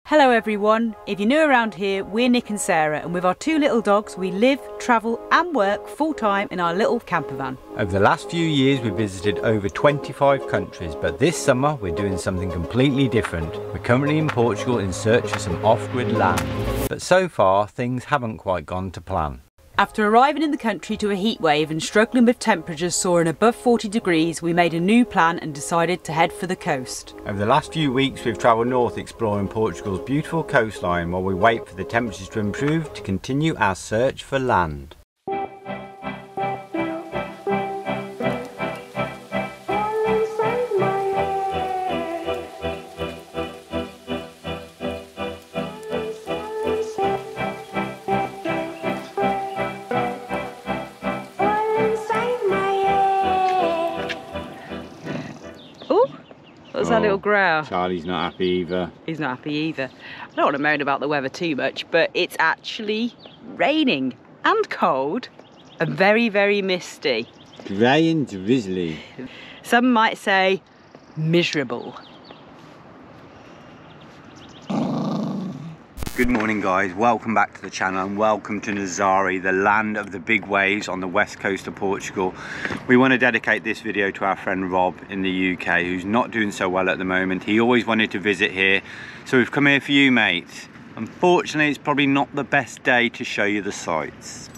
Hello everyone, if you're new around here, we're Nick and Sarah, and with our two little dogs we live, travel and work full time in our little camper van. Over the last few years we've visited over 25 countries, but this summer we're doing something completely different. We're currently in Portugal in search of some off-grid land, but so far things haven't quite gone to plan. After arriving in the country to a heat wave and struggling with temperatures soaring above 40 degrees, we made a new plan and decided to head for the coast. Over the last few weeks we've travelled north exploring Portugal's beautiful coastline while we wait for the temperatures to improve to continue our search for land. What's that little growl? Charlie's not happy either. He's not happy either. I don't want to moan about the weather too much, but it's actually raining and cold and very, very misty. Grey and drizzly. Some might say miserable. Good morning guys, welcome back to the channel and welcome to Nazaré, the land of the big waves on the west coast of Portugal. We want to dedicate this video to our friend Rob in the UK, who's not doing so well at the moment. He always wanted to visit here, so we've come here for you, mate. Unfortunately, it's probably not the best day to show you the sights.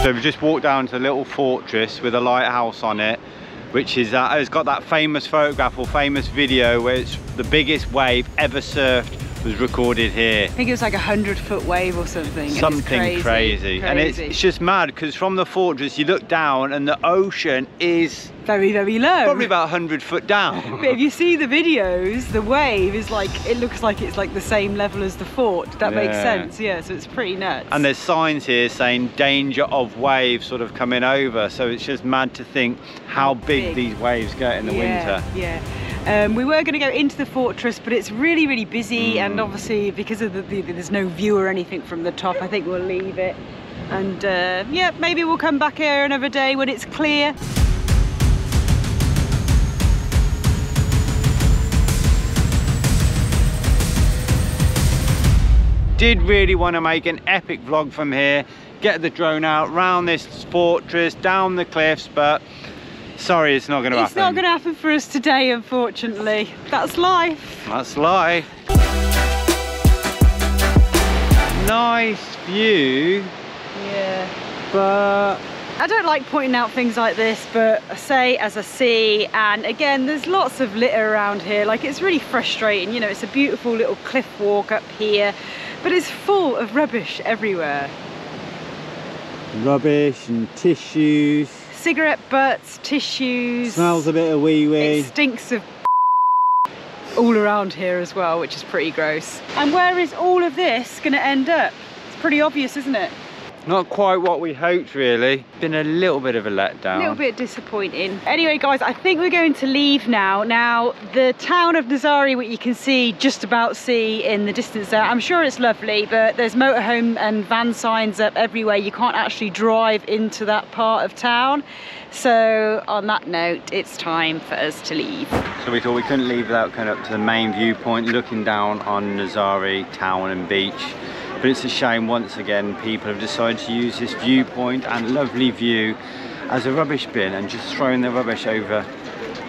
So we've just walked down to a little fortress with a lighthouse on it, which is has got that famous photograph or famous video where it's the biggest wave ever surfed was recorded here. I think it was like 100-foot wave or something. Something crazy. And it's just mad because from the fortress you look down and the ocean is very, very low. Probably about 100 foot down. But if you see the videos, the wave is like, it looks like it's like the same level as the fort. That makes sense, yeah, so it's pretty nuts. And there's signs here saying danger of waves sort of coming over, so it's just mad to think how big these waves get in the winter. Yeah. We were going to go into the fortress, but it's really, really busy, and obviously because of there's no view or anything from the top, I think we'll leave it. And yeah, maybe we'll come back here another day when it's clear. Did really want to make an epic vlog from here, get the drone out, round this fortress, down the cliffs, but sorry, it's not going to happen. It's not going to happen for us today, unfortunately. That's life. That's life. Nice view. Yeah. But I don't like pointing out things like this, but I say as I see, and again, there's lots of litter around here. Like, it's really frustrating. You know, it's a beautiful little cliff walk up here, but it's full of rubbish everywhere. Rubbish and tissues. Cigarette butts, tissues. Smells a bit of wee-wee. It stinks of all around here as well, which is pretty gross. And where is all of this going to end up? It's pretty obvious, isn't it? Not quite what we hoped, really. Been a little bit of a letdown. A little bit disappointing. Anyway, guys, I think we're going to leave now. Now, the town of Nazaré, what you can just about see in the distance there, I'm sure it's lovely, but there's motorhome and van signs up everywhere. You can't actually drive into that part of town. So, on that note, it's time for us to leave. So we thought we couldn't leave without coming up to the main viewpoint, looking down on Nazaré town and beach. But it's a shame once again people have decided to use this viewpoint and lovely view as a rubbish bin and just throwing the rubbish over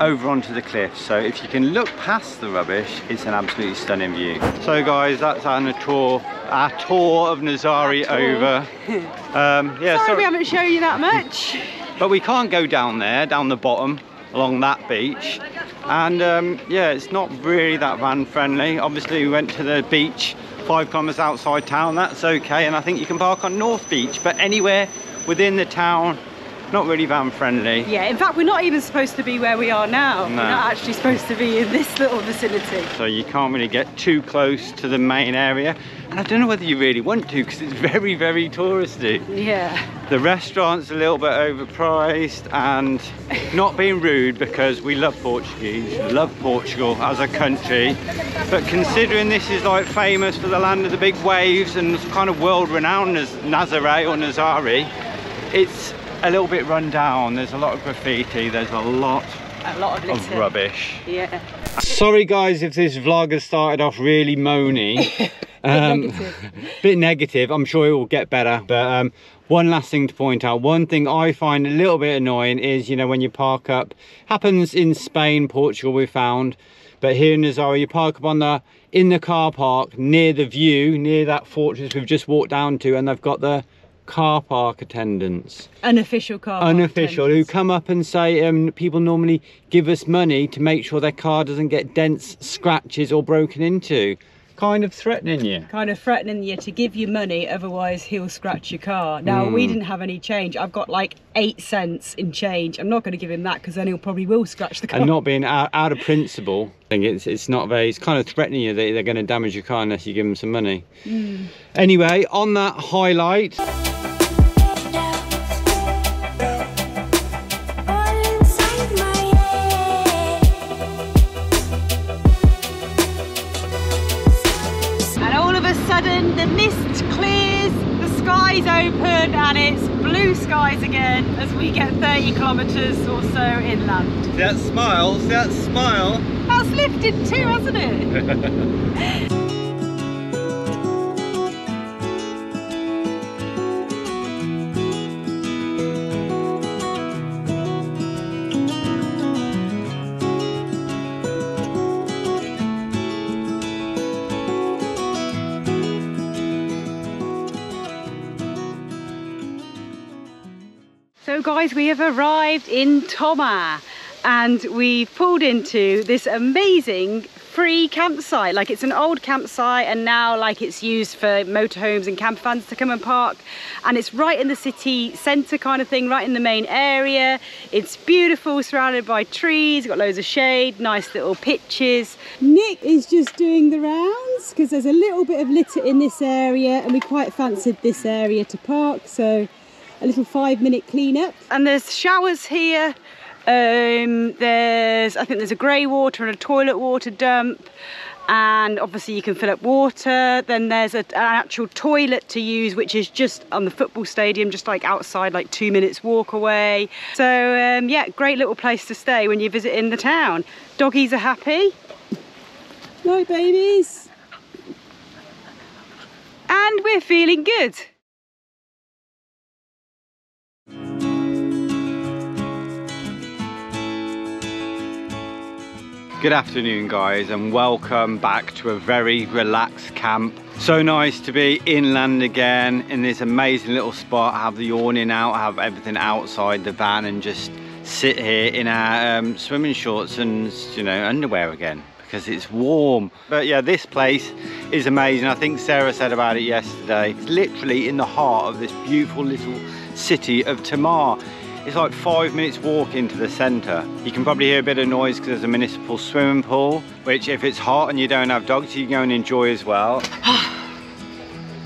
onto the cliff. So if you can look past the rubbish, it's an absolutely stunning view. So guys, that's our tour of Nazaré over. Yeah, sorry we haven't shown you that much. But we can't go down there, down the bottom along that beach. And yeah, it's not really that van friendly. Obviously we went to the beach 5 kilometers outside town, that's okay, and I think you can park on North Beach, but anywhere within the town not really van friendly. Yeah, in fact, we're not even supposed to be where we are now. No. We're not actually supposed to be in this little vicinity. So you can't really get too close to the main area. And I don't know whether you really want to, because it's very, very touristy. Yeah. The restaurant's a little bit overpriced, and not being rude, because we love Portuguese, love Portugal as a country. But considering this is like famous for the land of the big waves and kind of world renowned as Nazaré or Nazari, it's a little bit run down. There's a lot of graffiti, there's a lot of litter. Rubbish. Yeah. Sorry guys if this vlog has started off really moany. Bit negative. I'm sure it will get better, but one last thing to point out, one thing I find a little bit annoying is, you know, when you park up, happens in Spain, Portugal we found, but here in Nazaré you park up in the car park near the view, near that fortress we've just walked down to, and they've got the car park attendants, unofficial car park unofficial attendants, who come up and say people normally give us money to make sure their car doesn't get dents, scratches or broken into. Kind of threatening you. Kind of threatening you to give you money, otherwise he'll scratch your car. Now we didn't have any change. I've got like 8 cents in change. I'm not going to give him that, because then he'll probably will scratch the car. And not being out of principle, I think it's not very, it's kind of threatening you that they're going to damage your car unless you give them some money. Anyway, on that highlight, sudden the mist clears, the skies open, and it's blue skies again as we get 30 kilometres or so inland. That smile, that smile. That's lifted too, hasn't it? So guys, we have arrived in Tomar and we've pulled into this amazing free campsite. Like, it's an old campsite and now like it's used for motorhomes and camper vans to come and park, and it's right in the city centre kind of thing, right in the main area. It's beautiful, surrounded by trees, got loads of shade, nice little pitches. Nick is just doing the rounds because there's a little bit of litter in this area and we quite fancied this area to park, so a little 5-minute cleanup. And there's showers here. I think there's a grey water and a toilet water dump, and obviously you can fill up water. Then there's an actual toilet to use, which is just on the football stadium, just like outside, like 2 minutes walk away. So yeah, great little place to stay when you're visiting the town. Doggies are happy. Right, babies. And we're feeling good. Good afternoon guys, and welcome back to a very relaxed camp. So nice to be inland again in this amazing little spot, have the awning out, have everything outside the van, and just sit here in our swimming shorts and, you know, underwear again because it's warm. But yeah, this place is amazing. I think Sarah said about it yesterday. It's literally in the heart of this beautiful little city of Tomar. It's like 5 minutes walk into the centre. You can probably hear a bit of noise because there's a municipal swimming pool, which if it's hot and you don't have dogs, you can go and enjoy as well.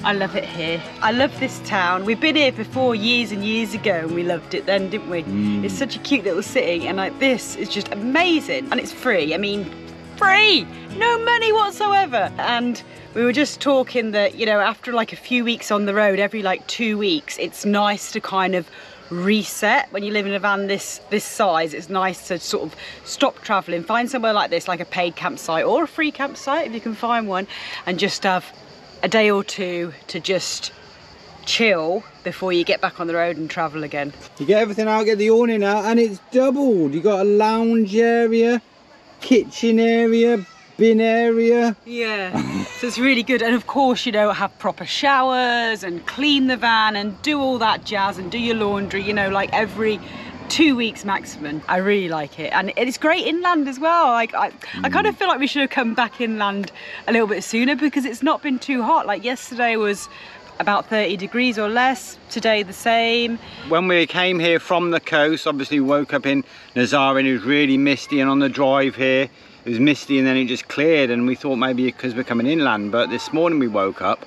I love it here. I love this town. We've been here before years and years ago and we loved it then, didn't we? It's such a cute little city, and like this is just amazing, and it's free. I mean, free! No money whatsoever. And we were just talking that, you know, after like a few weeks on the road, every like 2 weeks, it's nice to kind of reset. When you live in a van this size, it's nice to sort of stop traveling, find somewhere like this, like a paid campsite or a free campsite if you can find one, and just have a day or two to just chill before you get back on the road and travel again. You get everything out, get the awning out, and it's doubled. You got a lounge area, kitchen area, bin area. Yeah, so it's really good. And of course, you know, have proper showers and clean the van and do all that jazz and do your laundry, you know, like every 2 weeks maximum. I really like it, and it's great inland as well. Like I kind of feel like we should have come back inland a little bit sooner because it's not been too hot. Like yesterday was about 30 degrees or less. Today the same. When we came here from the coast, obviously we woke up in Nazari and it was really misty, and on the drive here it was misty and then it just cleared, and we thought maybe because we're coming inland, but this morning we woke up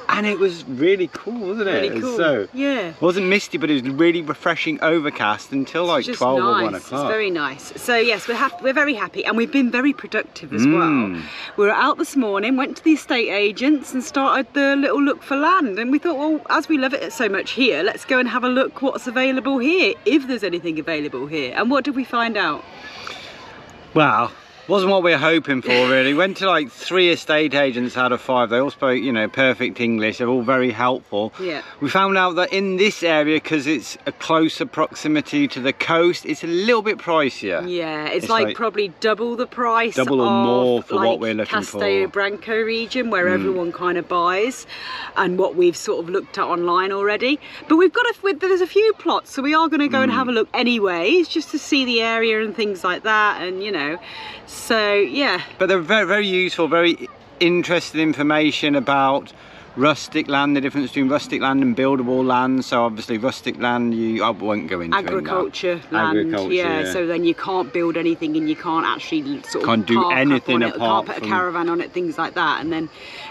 and it was really cool, wasn't it? Really cool. So, yeah. It wasn't misty, but it was really refreshing, overcast until like 12 or 1 o'clock. It's very nice. So yes, we're very happy, and we've been very productive as well. We were out this morning, went to the estate agents and started the little look for land, and we thought, well, as we love it so much here, let's go and have a look what's available here, if there's anything available here. And what did we find out? Well, wasn't what we were hoping for, really. Went to like 3 estate agents out of 5. They all spoke, you know, perfect English. They're all very helpful. Yeah. We found out that in this area, because it's a closer proximity to the coast, it's a little bit pricier. Yeah, it's like probably double the price. Double or more for like what we're looking for. Castello Branco region, where everyone kind of buys, and what we've sort of looked at online already. But we've got there's a few plots, so we are going to go and have a look anyways, just to see the area and things like that, and you know. So yeah, but they're very, very useful, very interesting information about rustic land, the difference between rustic land and buildable land. So obviously rustic land, I won't go into agriculture land, yeah. So then you can't build anything, and you can't actually sort of can't do anything apart can't put a caravan on it, things like that. And then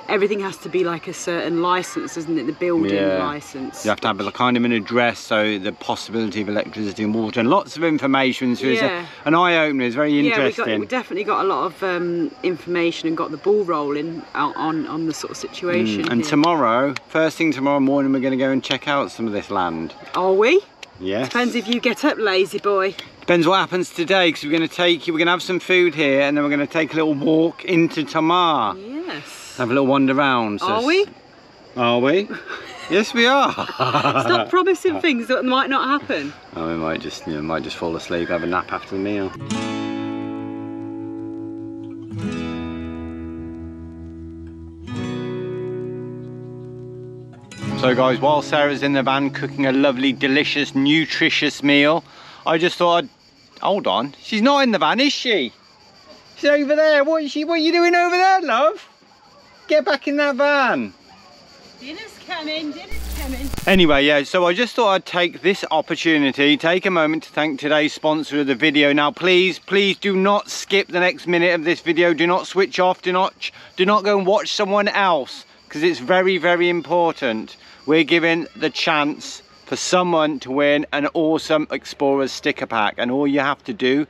everything has to be like a certain license, isn't it? The building license. You have to have a kind of an address, so the possibility of electricity and water, and lots of information. So it's an eye-opener. It's very interesting. We definitely got a lot of information and got the ball rolling on the sort of situation. And tomorrow, first thing tomorrow morning, we're going to go and check out some of this land. Are we? Yes. Depends if you get up, lazy boy. Depends what happens today, because we're going to have some food here, and then we're going to take a little walk into Tamar. Yes. Have a little wander around. Are we? Are we? Yes, we are. Stop promising things that might not happen. Oh, we might just fall asleep, have a nap after the meal. So guys, while Sarah's in the van cooking a lovely, delicious, nutritious meal, I just thought hold on, she's not in the van, is she? She's over there. What are you doing over there, love? Get back in that van. Dinner's coming, dinner's coming. Anyway, yeah, so I just thought I'd take this opportunity, take a moment to thank today's sponsor of the video. Now, please do not skip the next minute of this video. Do not switch off. Do not go and watch someone else, because it's very, very important. We're giving the chance for someone to win an awesome Explorers sticker pack, and all you have to do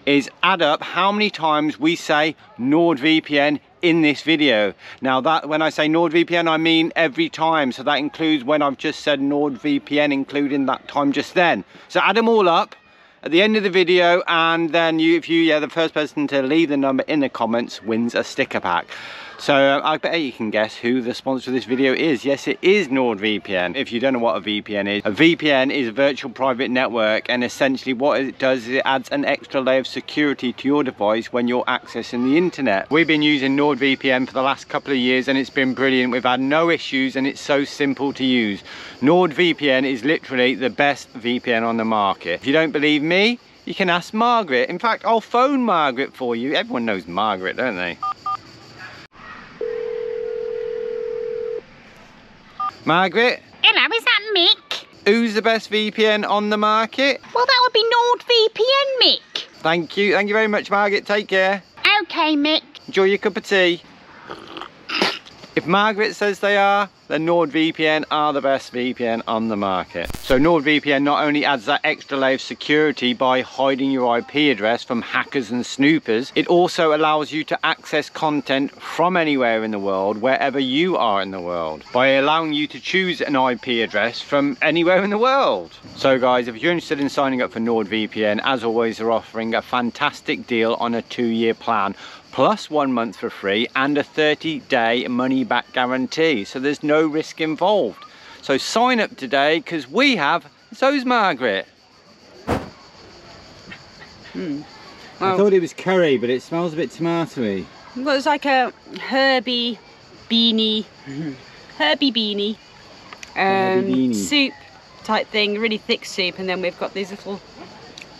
is add up how many times we say NordVPN in this video. Now, that when I say NordVPN, I mean every time, so that includes when I've just said NordVPN, including that time just then. So add them all up at the end of the video, and then the first person to leave the number in the comments wins a sticker pack. So I bet you can guess who the sponsor of this video is. Yes, it is NordVPN. If you don't know what a VPN is a virtual private network, and essentially what it does is it adds an extra layer of security to your device when you're accessing the internet. We've been using NordVPN for the last couple of years, and it's been brilliant. We've had no issues, and it's so simple to use. NordVPN is literally the best VPN on the market. If you don't believe me, you can ask Margaret. In fact, I'll phone Margaret for you. Everyone knows Margaret, don't they? Margaret? Hello, is that Mick? Who's the best VPN on the market? Well, that would be NordVPN, Mick. Thank you very much, Margaret. Take care. Okay, Mick. Enjoy your cup of tea. If Margaret says they are, then NordVPN are the best VPN on the market. So NordVPN not only adds that extra layer of security by hiding your IP address from hackers and snoopers, it also allows you to access content from anywhere in the world, wherever you are in the world, by allowing you to choose an IP address from anywhere in the world. So guys, if you're interested in signing up for NordVPN, as always, they're offering a fantastic deal on a 2-year plan, plus 1 month for free and a 30-day money-back guarantee. So there's no risk involved. So sign up today, because we have, so's Margaret. Well, I thought it was curry, but it smells a bit tomatoey. Well, it's like a herby beanie soup type thing, really thick soup, and then we've got these little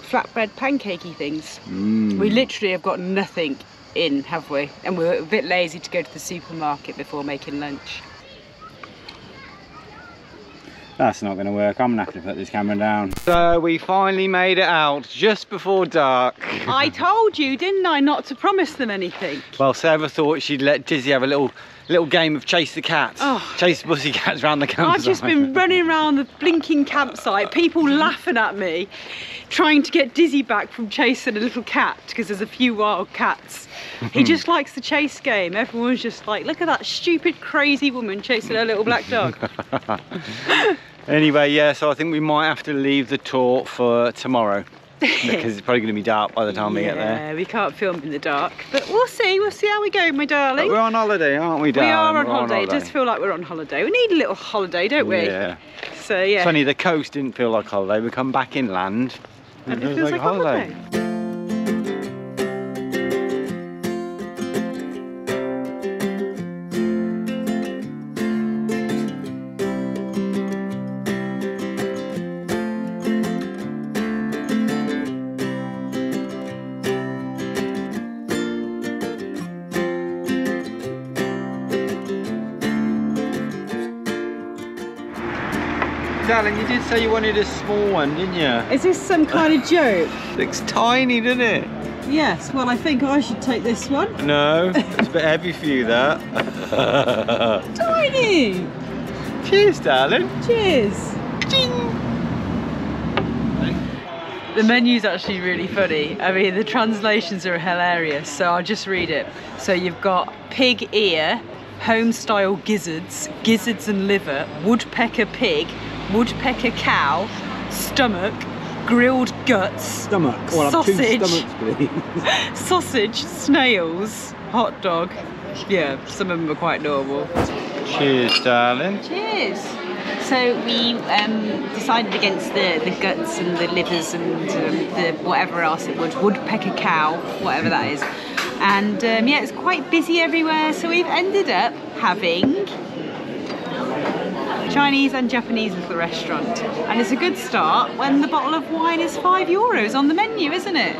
flatbread pancakey things. We literally have got nothing in, have we? And we're a bit lazy to go to the supermarket before making lunch. That's not going to work. I'm going to have to put this camera down. So we finally made it out just before dark. I told you, didn't I, not to promise them anything? Well, Sarah thought she'd let Dizzy have a little game of chase the cats. Chase the pussycats around the campsite. I've just been running around the blinking campsite, people laughing at me, trying to get Dizzy back from chasing a little cat, because there's a few wild cats. He just likes the chase game. Everyone's just like, look at that stupid, crazy woman chasing her little black dog. Anyway, yeah, so I think we might have to leave the tour for tomorrow. Because it's probably going to be dark by the time we get there. Yeah, we can't film in the dark, but we'll see how we go, my darling. But we're on holiday, aren't we, darling? We are on holiday. It does feel like we're on holiday. We need a little holiday, don't we? Yeah. So yeah. It's funny, the coast didn't feel like holiday. We come back inland and it feels like holiday. Darling, you did say you wanted a small one, didn't you? Is this some kind of joke? Looks tiny, doesn't it? Yes, well I think I should take this one. No, it's a bit heavy for you, that. Tiny! Cheers, darling. Cheers. The menu's actually really funny. I mean, the translations are hilarious, so I'll just read it. So you've got pig ear, home-style gizzards, gizzards and liver, woodpecker pig, woodpecker cow, stomach, grilled guts, Well, sausage, 2 stomachs, please. sausage, snails, hot dog. Yeah, some of them are quite normal. Cheers, darling. Cheers. So we decided against the guts and the livers and the whatever else it was, woodpecker cow, whatever that is. And yeah, it's quite busy everywhere, so we've ended up having Chinese and Japanese little restaurant. And it's a good start when the bottle of wine is €5 on the menu, isn't it?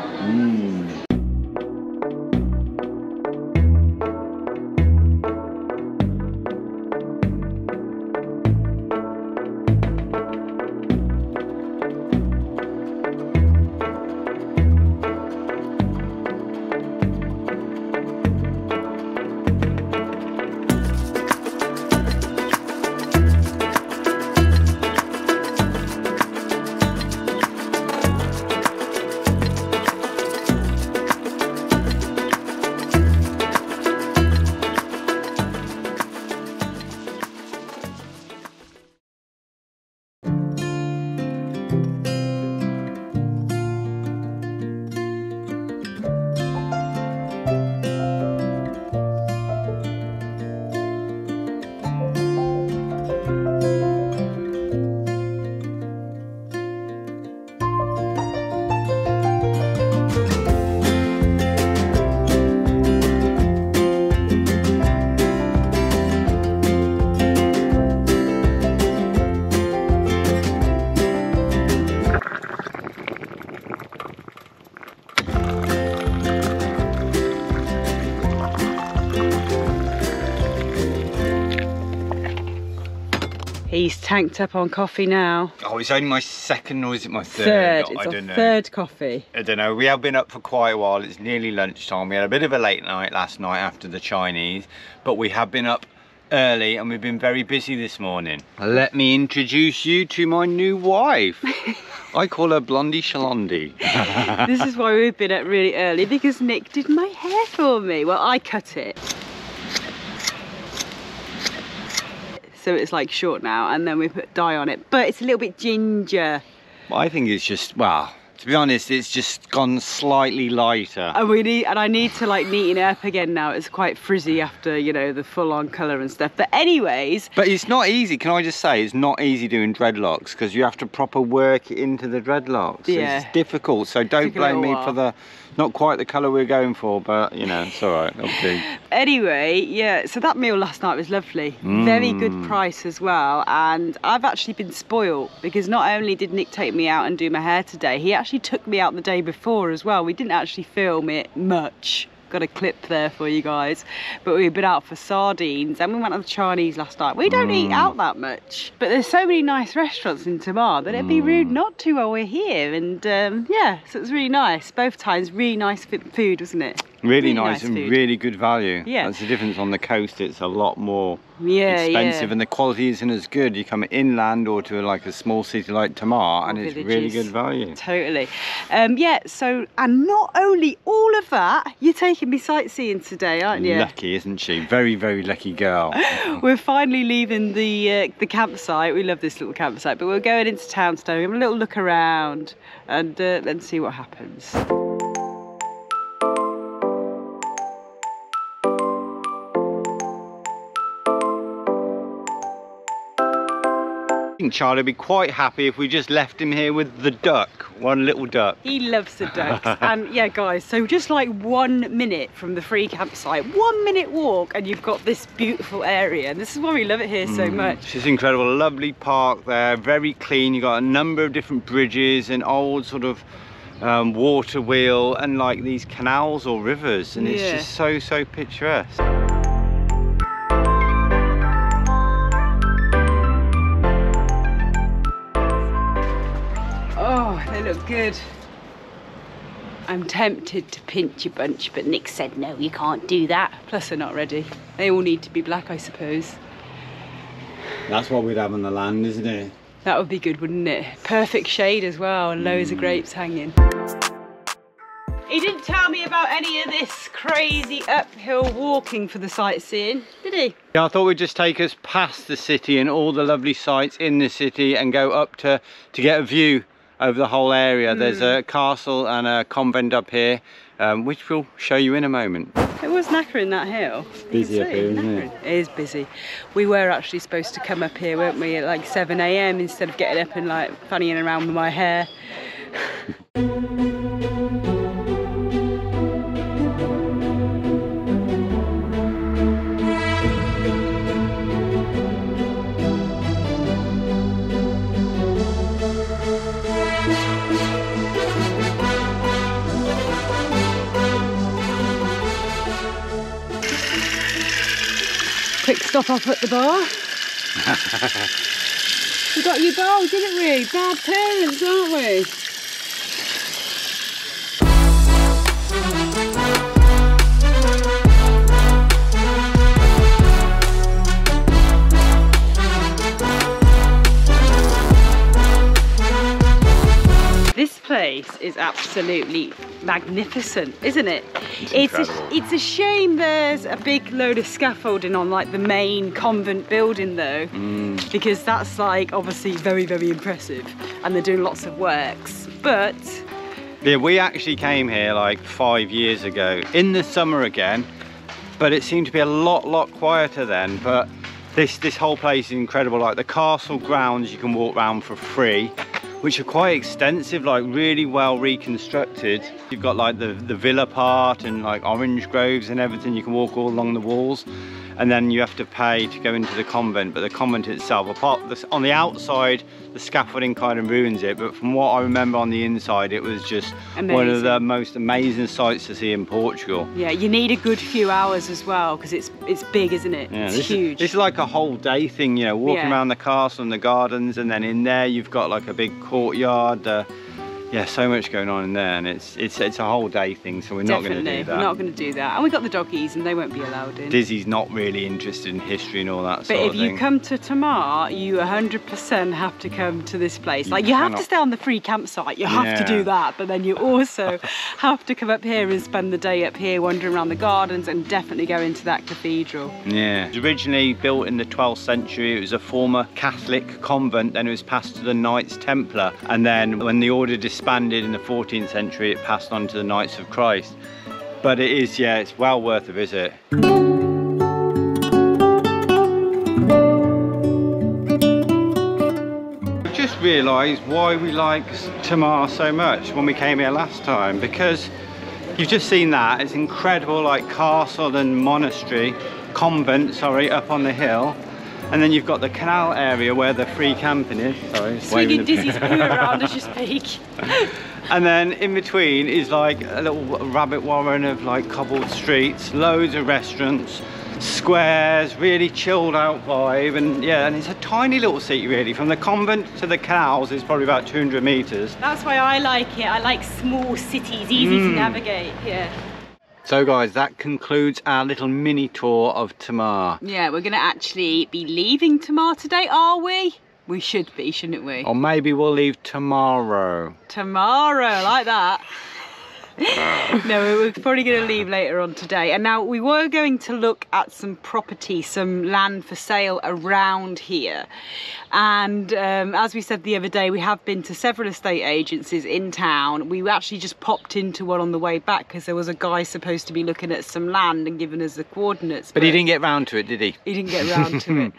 He's tanked up on coffee now. Oh, it's only my second, or is it my third? It's I our don't know. third coffee. I don't know. We have been up for quite a while. It's nearly lunchtime. We had a bit of a late night last night after the Chinese, but we have been up early and we've been very busy this morning. Let me introduce you to my new wife. I call her Blondie Shalondie. This is why we've been up really early, because Nick did my hair for me. Well, I cut it. So it's like short now, and then we put dye on it, but it's a little bit ginger. I think it's just, well, to be honest, it's just gone slightly lighter. And I need to like neaten it up again now. It's quite frizzy after, you know, the full-on colour and stuff. But anyways. But it's not easy, can I just say, it's not easy doing dreadlocks, because you have to proper work it into the dreadlocks. Yeah. It's difficult, so don't blame me for the, not quite the colour we're going for, but you know, it's all right, okay. Anyway, yeah, so that meal last night was lovely. Very good price as well. And I've actually been spoiled, because not only did Nick take me out and do my hair today, he actually took me out the day before as well. We didn't actually film it much, got a clip there for you guys. But we've been out for sardines and we went to the Chinese last night. We don't eat out that much, but there's so many nice restaurants in Tamar that it'd be rude not to while we're here. And yeah, so it was really nice. Both times, really nice food, wasn't it? Really nice and food. really good value. Yeah. That's the difference. On the coast, it's a lot more expensive and the quality isn't as good. You come inland or to like a small city like Tamar and it's really good value. Totally. Yeah, so, and not only all of that, you're taking me sightseeing today, aren't you? Lucky, isn't she? Very, very lucky girl. We're finally leaving the campsite. We love this little campsite, but we're going into town today. Have a little look around and then see what happens. I think Charlie would be quite happy if we just left him here with the duck, one little duck. He loves the ducks. And yeah, guys, so just like 1 minute from the free campsite, 1 minute walk, and you've got this beautiful area. And this is why we love it here so much. It's just incredible, lovely park there, very clean. You've got a number of different bridges and old sort of water wheel and like these canals or rivers, and it's just so picturesque. Oh, they look good. I'm tempted to pinch a bunch, but Nick said no, you can't do that. Plus they're not ready. They all need to be black, I suppose. That's what we'd have on the land, isn't it? That would be good, wouldn't it? Perfect shade as well, and loads of grapes hanging. He didn't tell me about any of this crazy uphill walking for the sightseeing, did he? Yeah, I thought we'd just take us past the city and all the lovely sites in the city and go up to get a view over the whole area. There's a castle and a convent up here, which we'll show you in a moment. It was knackering, that hill. Busy up here, isn't it? It is busy. We were actually supposed to come up here, weren't we, at like 7 AM instead of getting up and like fannying around with my hair. Quick stop off at the bar. We got you both, didn't we? Bad parents, aren't we? This place is absolutely magnificent, isn't it? It's a shame there's a big load of scaffolding on like the main convent building though, because that's like obviously very, very impressive and they're doing lots of works. But yeah, we actually came here like 5 years ago in the summer again, but it seemed to be a lot quieter then. But this whole place is incredible. Like the castle grounds you can walk around for free, which are quite extensive, like really well reconstructed. You've got like the villa part and like orange groves and everything. You can walk all along the walls, and then you have to pay to go into the convent. But the convent itself, on the outside, the scaffolding kind of ruins it, but from what I remember on the inside, it was just one of the most amazing sights to see in Portugal. Yeah, you need a good few hours as well, because it's big, isn't it? Yeah, it's huge. This is like a whole day thing, you know, walking around the castle and the gardens, and then in there you've got like a big courtyard. Yeah, so much going on in there, and it's a whole day thing, so we're not going to do that. We're not going to do that. And we got the doggies and they won't be allowed in. Dizzy's not really interested in history and all that sort of thing. But if you come to Tamar, you 100% have to come to this place. Like you have to stay on the free campsite, you have to do that, but then you also have to come up here and spend the day up here wandering around the gardens and definitely go into that cathedral. Yeah. It was originally built in the 12th century. It was a former Catholic convent, then it was passed to the Knights Templar, and then when the order disbanded in the 14th century, it passed on to the Knights of Christ. But it is, yeah, it's well worth a visit. I've just realised why we like Tamar so much when we came here last time, because you've just seen that, it's incredible, like castle and monastery, convent, sorry, up on the hill. And then you've got the canal area where the free camping is. Sorry, Swinging Dizzy's poo around as you speak. And then in between is like a little rabbit warren of like cobbled streets, loads of restaurants, squares, really chilled out vibe. And yeah, and it's a tiny little city really. From the convent to the canals is probably about 200 meters. That's why I like it. I like small cities, easy to navigate. Yeah. So guys, that concludes our little mini tour of Tamar. Yeah, we're gonna actually be leaving Tamar today, are we? We should be, shouldn't we? Or maybe we'll leave tomorrow. Tomorrow, like that. No, we're probably going to leave later on today. And now we were going to look at some property, some land for sale around here. And as we said the other day, we have been to several estate agencies in town. We actually just popped into one on the way back because there was a guy supposed to be looking at some land and giving us the coordinates. But he didn't get round to it, did he? He didn't get round to it.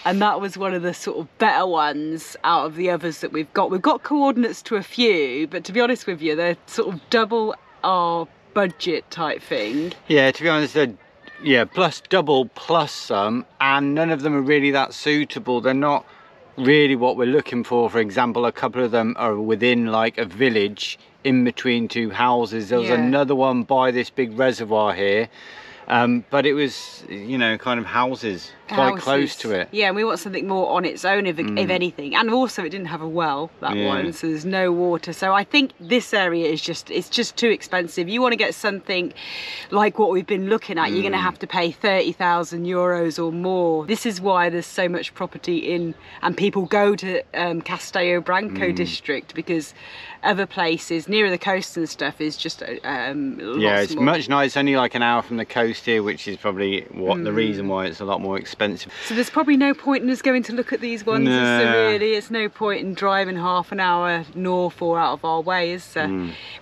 And that was one of the sort of better ones out of the others that we've got. We've got coordinates to a few, but to be honest with you, they're sort of double our budget type thing. Yeah, to be honest, they're plus double plus some, and none of them are really that suitable. They're not really what we're looking for. For example, a couple of them are within like a village in between two houses. There was another one by this big reservoir here, but it was, you know, kind of houses quite close to it. Yeah, and we want something more on its own, if anything. And also it didn't have a well, that one, so there's no water. So I think this area is it's just too expensive. You want to get something like what we've been looking at, you're going to have to pay 30,000 euros or more. This is why there's so much property in, and people go to Castello Branco district, because other places nearer the coast and stuff is just it's much nicer. It's only like an hour from the coast here, which is probably what the reason why it's a lot more expensive. So there's probably no point in us going to look at these ones. No. So really, it's no point in driving half an hour north or out of our way, is there?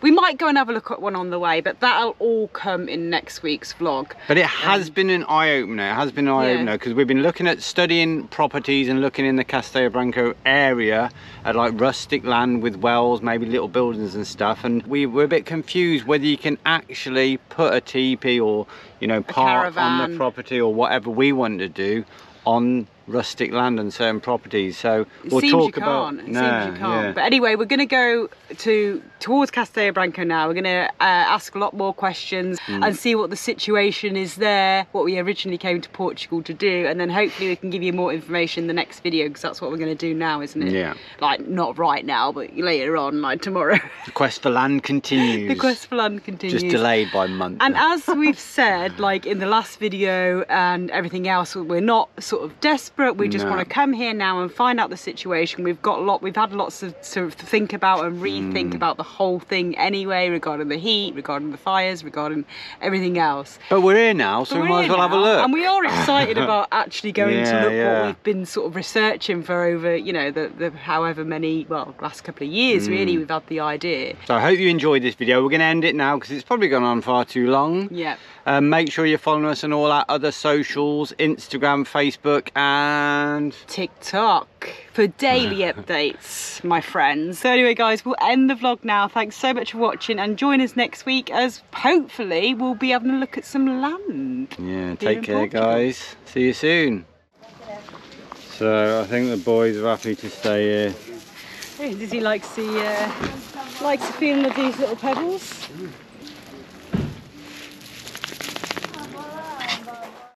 We might go and have a look at one on the way, but that'll all come in next week's vlog. But it has been an eye-opener. It has been an eye-opener because we've been looking at studying properties and looking in the Castello Branco area at like rustic land with wells, maybe little buildings and stuff, and we were a bit confused whether you can actually put a teepee or, you know, park on the property or whatever we want to do on rustic land and certain properties. So we'll talk about. It seems you can't. But anyway, we're going to go towards Castello Branco now. We're going to ask a lot more questions and see what the situation is there, what we originally came to Portugal to do, and then hopefully we can give you more information in the next video, because that's what we're going to do now, isn't it? Yeah. Like, not right now, but later on, like tomorrow. The quest for land continues. The quest for land continues. Just delayed by months. And as we've said, like in the last video and everything else, we're not sort of desperate. We just want to come here now and find out the situation. We've had lots of sort of think about and rethink about the whole thing anyway, regarding the heat, regarding the fires, regarding everything else. But we're here now, so we might as well have a look. And we are excited about actually going to look what we've been sort of researching for over, you know, the however many, well, last couple of years really, we've had the idea. So I hope you enjoyed this video. We're going to end it now because it's probably gone on far too long. Yeah. Make sure you're following us on all our other socials, Instagram, Facebook and TikTok for daily updates, my friends. So anyway guys, we'll end the vlog now. Thanks so much for watching, and join us next week as hopefully we'll be having a look at some land. Yeah, take care guys. See you soon. So I think the boys are happy to stay here. Does he likes the feeling of these little pebbles?